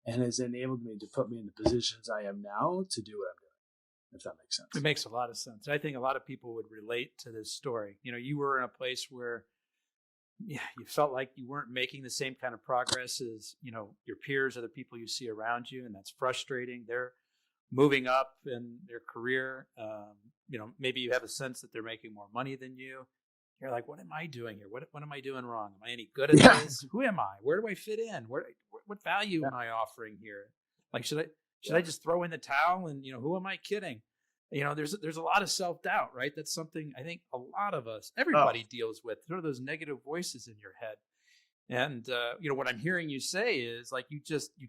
and has enabled me to put me in the positions I am now to do what I'm doing, if that makes sense. It makes a lot of sense. I think a lot of people would relate to this story. You were in a place where you felt like you weren't making the same kind of progress as, your peers or the people you see around you. And that's frustrating. They're moving up in their career. Maybe you have a sense that they're making more money than you. You're like, what am I doing here? What am I doing wrong? Am I any good at this? Who am I? Where do I fit in? What value am I offering here? Like, should I just throw in the towel and, who am I kidding? There's a lot of self-doubt, right? That's something I think a lot of us, everybody deals with, sort of those negative voices in your head. And, what I'm hearing you say is like, you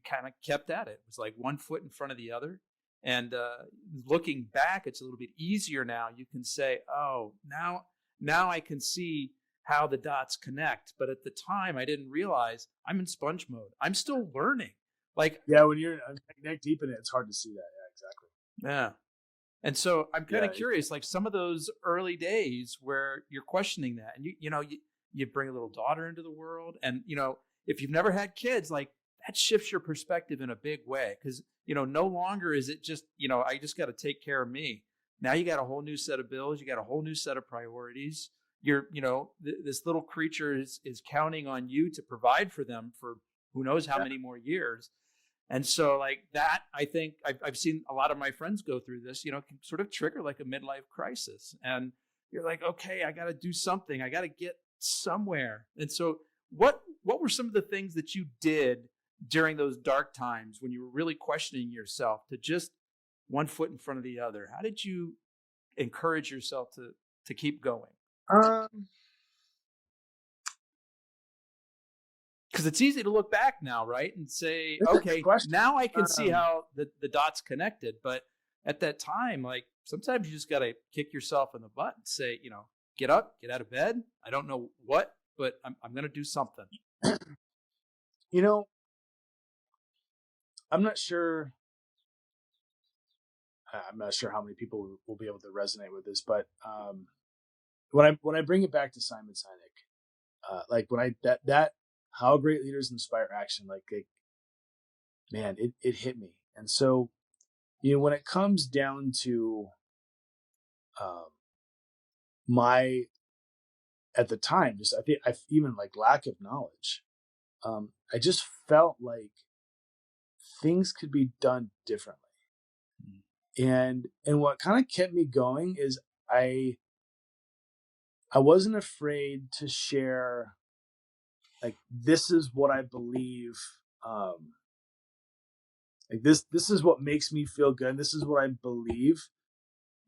kind of kept at it. It was like one foot in front of the other. And looking back, it's a little bit easier now. You can say, oh, now I can see how the dots connect. But at the time, I didn't realize I'm in sponge mode. I'm still learning. Like, yeah, when you're neck deep in it, it's hard to see that. Yeah, exactly. Yeah. And so I'm kind of curious, like some of those early days where you're questioning that, and you bring a little daughter into the world, and if you've never had kids, like that shifts your perspective in a big way, because no longer is it just I just got to take care of me. Now you got a whole new set of bills, you got a whole new set of priorities. You're this little creature is counting on you to provide for them for who knows how many more years. And so like that, I think I've seen a lot of my friends go through this, can sort of trigger like a midlife crisis. And you're like, okay, I got to do something. I got to get somewhere. And so what were some of the things that you did during those dark times when you were really questioning yourself to just one foot in front of the other? How did you encourage yourself to keep going? Because it's easy to look back now, right? And say, okay, now I can see how the dots connected. But at that time, like sometimes you just got to kick yourself in the butt and say, get up, get out of bed. I don't know what, but I'm going to do something. I'm not sure how many people will be able to resonate with this, but when I bring it back to Simon Sinek, like when I how great leaders inspire action, man, it hit me. And so, when it comes down to my, at the time, just I even like lack of knowledge, I just felt like things could be done differently. And what kind of kept me going is I wasn't afraid to share, like, this is what I believe, like this is what makes me feel good. This is what I believe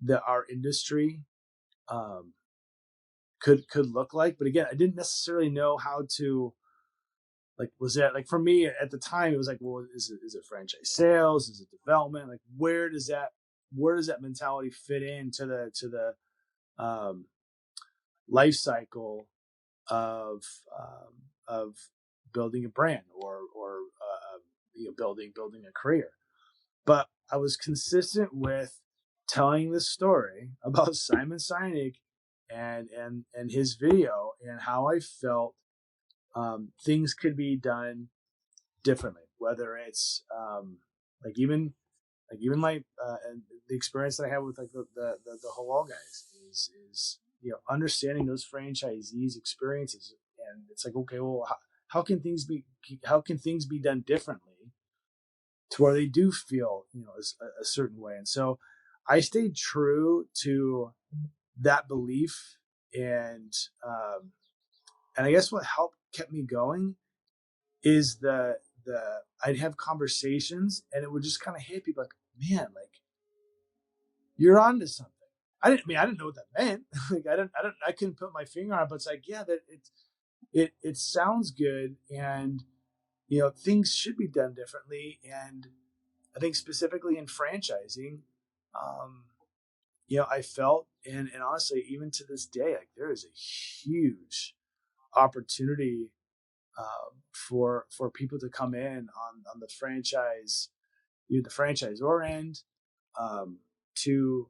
that our industry could look like. But again, I didn't necessarily know how to, like, was that, like, for me at the time, it was like, well, is it franchise sales? Is it development? Like, where does that mentality fit into the life cycle of building a brand or building a career? But I was consistent with telling the story about Simon Sinek and his video and how I felt things could be done differently. whether it's even my the experience that I have with like the halal guys is understanding those franchisees' experiences, and it's like, okay, well, how can things be done differently to where they do feel a certain way. And so I stayed true to that belief, and I guess what kept me going is the I'd have conversations, and it would just kind of hit people like, man, like, you're onto something. I didn't know what that meant. Like, I couldn't put my finger on it, but it's like, yeah, that it sounds good, and things should be done differently. And I think specifically in franchising, I felt, and honestly, even to this day, like, there is a huge opportunity for people to come in on the franchise, the franchisor end, to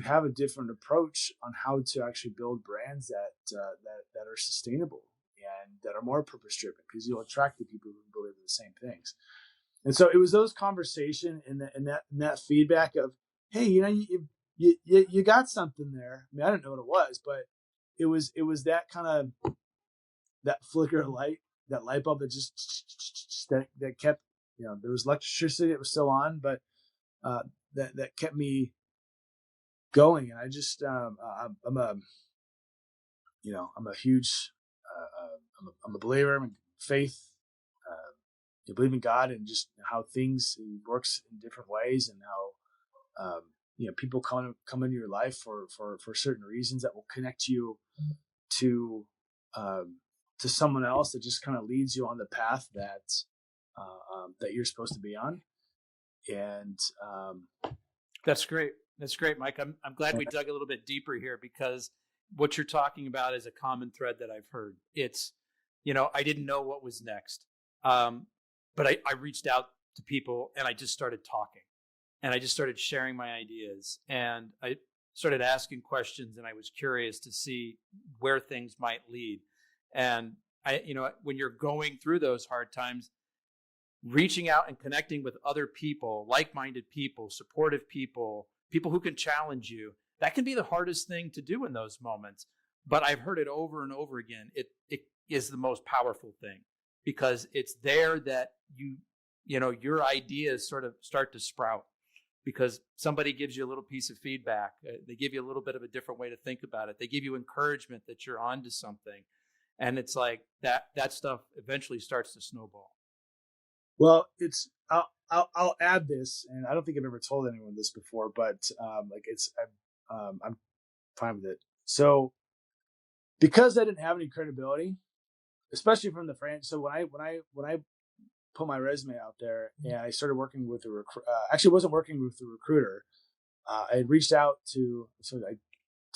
have a different approach on how to actually build brands that are sustainable and that are more purpose driven, because you'll attract the people who believe in the same things. And so it was those conversations and that feedback of, hey, you got something there. I mean, I didn't know what it was, but it was that kind of that flicker of light, that light bulb that just that kept, there was electricity that was still on, but that kept me going. And I just I'm a huge I'm a believer. I'm in faith. You believe in God, and just how things works in different ways, and how people come into your life for certain reasons that will connect you to someone else that just kind of leads you on the path that you're supposed to be on. And that's great. That's great, Mike. I'm glad we dug a little bit deeper here, because what you're talking about is a common thread that I've heard. It's, I didn't know what was next. But I reached out to people, and I just started talking, and I just started sharing my ideas, and I started asking questions, and I was curious to see where things might lead. And when you're going through those hard times, reaching out and connecting with other people, like-minded people, supportive people who can challenge you, that can be the hardest thing to do in those moments. But I've heard it over and over again. It is the most powerful thing, because it's there that your ideas sort of start to sprout, because somebody gives you a little piece of feedback. They give you a little bit of a different way to think about it. They give you encouragement that you're onto something. And it's like that stuff eventually starts to snowball. Well, I'll add this, and I don't think I've ever told anyone this before, but I'm fine with it. So because I didn't have any credibility, especially from the franchise. So when I put my resume out there and I started working with a actually wasn't working with the recruiter. I had reached out to, so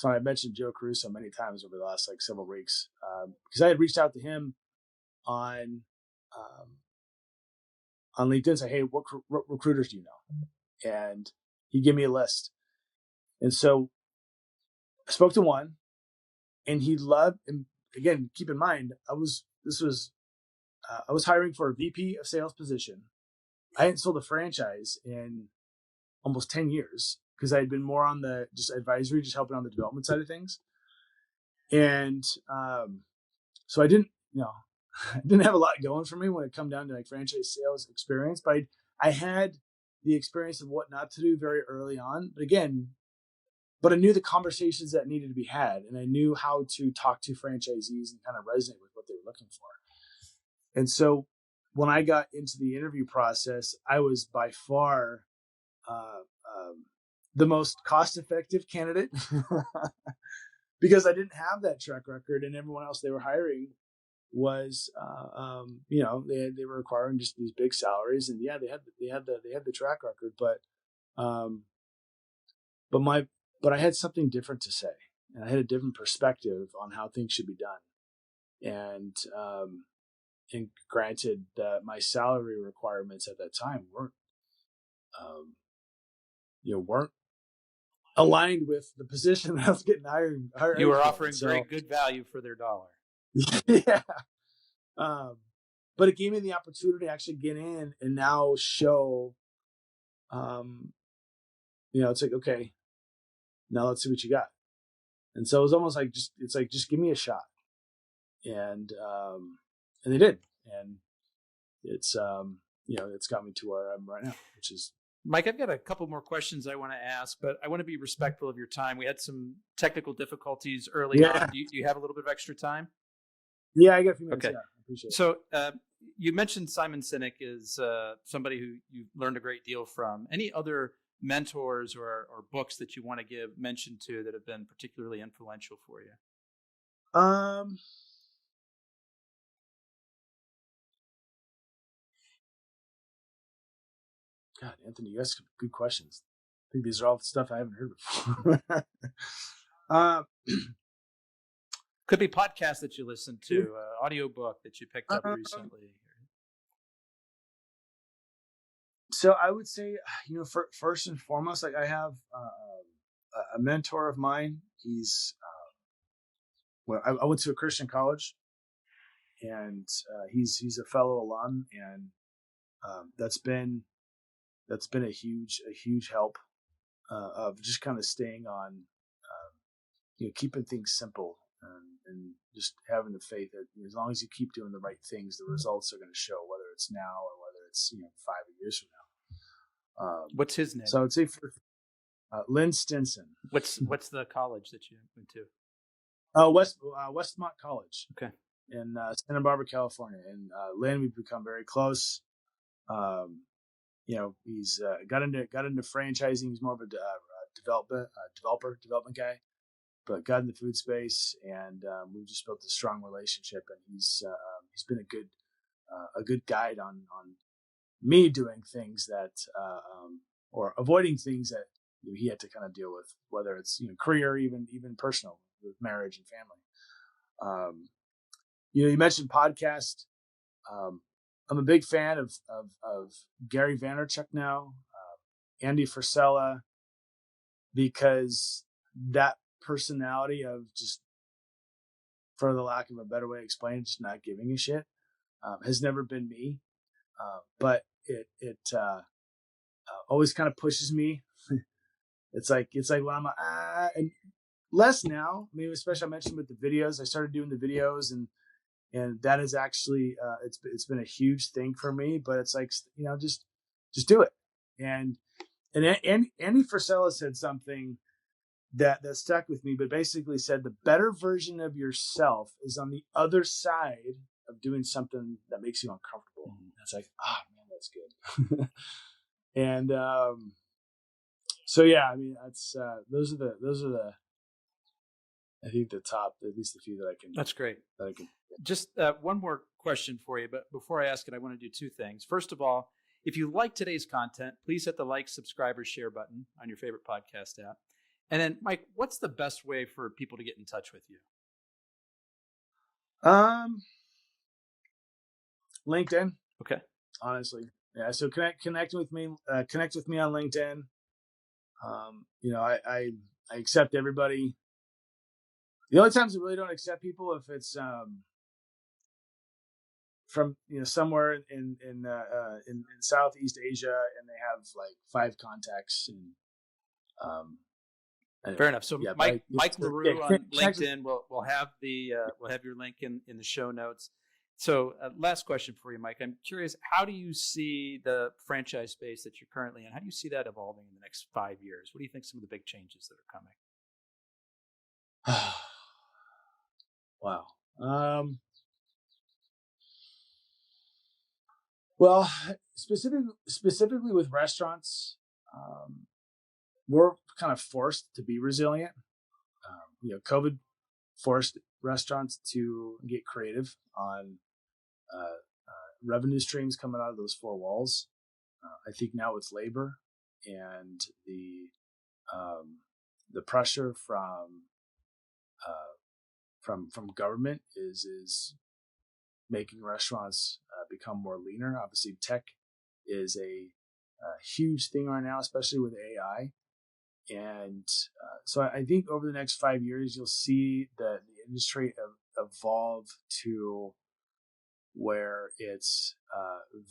I mentioned Joe Caruso many times over the last several weeks, because I had reached out to him on LinkedIn, say, hey, what recruiters do you know? And he gave me a list. And so I spoke to one, and he loved, and again, keep in mind, I was hiring for a VP of sales position. I hadn't sold a franchise in almost 10 years, because I had been more on the just advisory, just helping on the development side of things. And so I didn't have a lot going for me when it come down to franchise sales experience, but I had the experience of what not to do very early on. But I knew the conversations that needed to be had, and I knew how to talk to franchisees and kind of resonate with what they were looking for. And so when I got into the interview process, I was by far the most cost-effective candidate because I didn't have that track record, and everyone else they were hiring was, they were requiring just these big salaries, and yeah, they had the track record, but I had something different to say, and I had a different perspective on how things should be done, and granted that my salary requirements at that time weren't aligned with the position that I was getting hired. You were offering very good value for their dollar. Yeah. but it gave me the opportunity to actually get in and now show, it's like, okay, now let's see what you got. And so it was almost like, just give me a shot. And they did. And it's, it's got me to where I'm right now, which is. Mike, I've got a couple more questions I want to ask, but I want to be respectful of your time. We had some technical difficulties early on. Do you have a little bit of extra time? Yeah, I got a few minutes. Okay. Yeah, I appreciate it. So you mentioned Simon Sinek is somebody who you've learned a great deal from. Any other mentors or books that you want to give mention to that have been particularly influential for you? God, Anthony, you ask good questions. I think these are all stuff I haven't heard before. Could be podcasts that you listen to, audiobook that you picked up recently. So I would say, first and foremost, like I have a mentor of mine. He's I went to a Christian college, and he's a fellow alum, and that's been a huge help of just kind of staying on, keeping things simple and just having the faith that as long as you keep doing the right things, the results are going to show, whether it's now or whether it's 5 years from now. What's his name? So I would say for Lynn Stinson. What's the college that you went to? Westmont College. Okay. In Santa Barbara, California. And Lynn, we've become very close. He's got into franchising. He's more of a development guy, but got in the food space, and we've just built a strong relationship. And he's been a good guide on me doing things that or avoiding things that he had to kind of deal with, whether it's career, even personal, with marriage and family. You mentioned podcast. I'm a big fan of Gary Vaynerchuk now, Andy Frisella, because that personality of just, for the lack of a better way to explain it, just not giving a shit, has never been me. But it always kind of pushes me. It's like when I'm and less now. I mean, especially I mentioned with the videos. I started doing the videos, and that is actually it's been a huge thing for me. But it's like just do it. And Andy Frisella said something that stuck with me, but basically said the better version of yourself is on the other side of doing something that makes you uncomfortable. Mm-hmm. It's like, man, that's good. And so yeah, I mean, that's those are the I think the top, at least a few that I can. That's great. That I can. Just one more question for you, but before I ask it, I want to do two things. First of all, if you like today's content, please hit the like, subscribe, or share button on your favorite podcast app. And then, Mike, what's the best way for people to get in touch with you? LinkedIn. Okay. Honestly, yeah. So connect with me. Connect with me on LinkedIn. I accept everybody. The only times I really don't accept people if it's from somewhere in Southeast Asia and they have like 5 contacts and anyway. Fair enough. So yeah, Mike LaRue on LinkedIn. We'll have your link in the show notes. So last question for you, Mike. I'm curious, how do you see the franchise space that you're currently in? How do you see that evolving in the next 5 years? What do you think some of the big changes that are coming? Wow. Well, specifically with restaurants, we're kind of forced to be resilient. COVID forced restaurants to get creative on revenue streams coming out of those 4 walls. I think now with labor and the pressure from government is making restaurants become more leaner. Obviously, tech is a huge thing right now, especially with AI. And so I think over the next 5 years, you'll see the industry evolve to where it's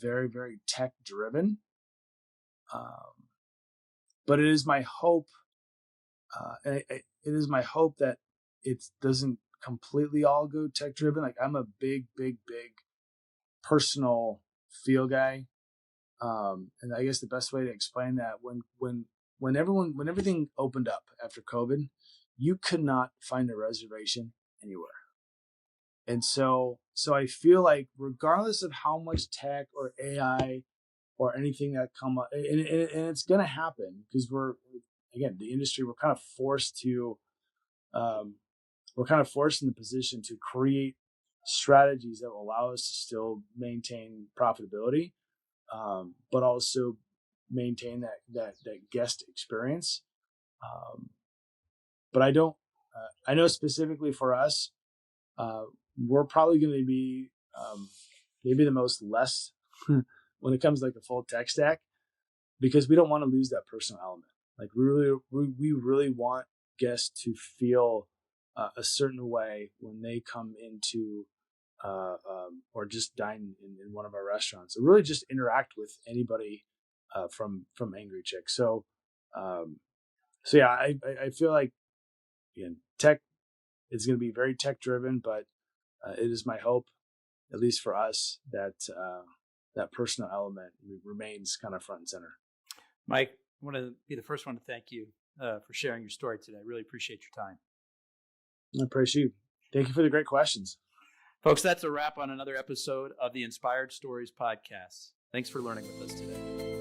very, very tech driven. But it is my hope, it is my hope that it doesn't completely all go tech driven. Like I'm a big personal feel guy. And I guess the best way to explain that, when everything opened up after COVID, you could not find a reservation anywhere. And so I feel like regardless of how much tech or AI or anything that come up, and it's going to happen because the industry, we're kind of forced in the position to create strategies that will allow us to still maintain profitability, but also maintain that guest experience. But I know specifically for us, we're probably going to be maybe the most less when it comes to like a full tech stack, because we don't want to lose that personal element. Like we really want guests to feel a certain way when they come into or just dine in one of our restaurants, or really just interact with anybody from Angry Chickz. So yeah, I feel like, again, tech is going to be very tech driven, but it is my hope, at least for us, that that personal element remains kind of front and center. Mike, I want to be the first one to thank you for sharing your story today. I really appreciate your time. I appreciate you. Thank you for the great questions. Folks, that's a wrap on another episode of the Inspired Stories podcast. Thanks for learning with us today.